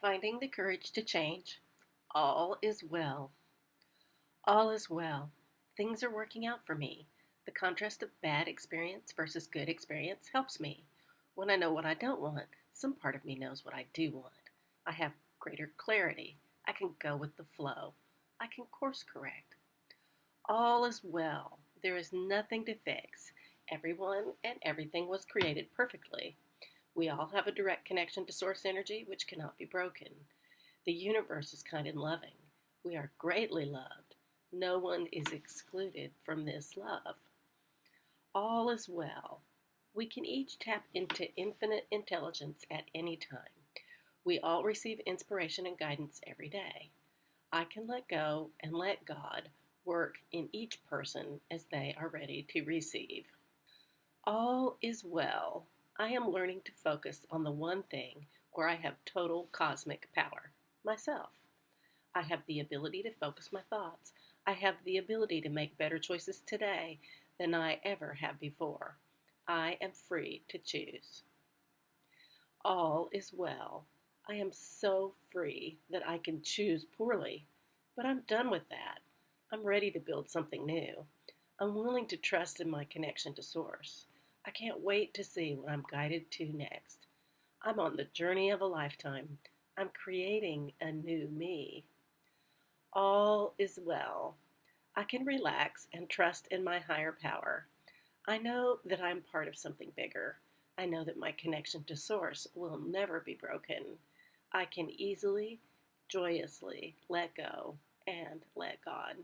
Finding the courage to change. All is well. All is well. Things are working out for me. The contrast of bad experience versus good experience helps me. When I know what I don't want, some part of me knows what I do want. I have greater clarity. I can go with the flow. I can course correct. All is well. There is nothing to fix. Everyone and everything was created perfectly. We all have a direct connection to source energy which cannot be broken. The universe is kind and loving. We are greatly loved. No one is excluded from this love. All is well. We can each tap into infinite intelligence at any time. We all receive inspiration and guidance every day. I can let go and let God work in each person as they are ready to receive. All is well. I am learning to focus on the one thing where I have total cosmic power myself. I have the ability to focus my thoughts. I have the ability to make better choices today than I ever have before. I am free to choose. All is well. I am so free that I can choose poorly, but I'm done with that. I'm ready to build something new. I'm willing to trust in my connection to Source. I can't wait to see what I'm guided to next. I'm on the journey of a lifetime. I'm creating a new me. All is well. I can relax and trust in my higher power. I know that I'm part of something bigger. I know that my connection to Source will never be broken. I can easily, joyously let go and let God.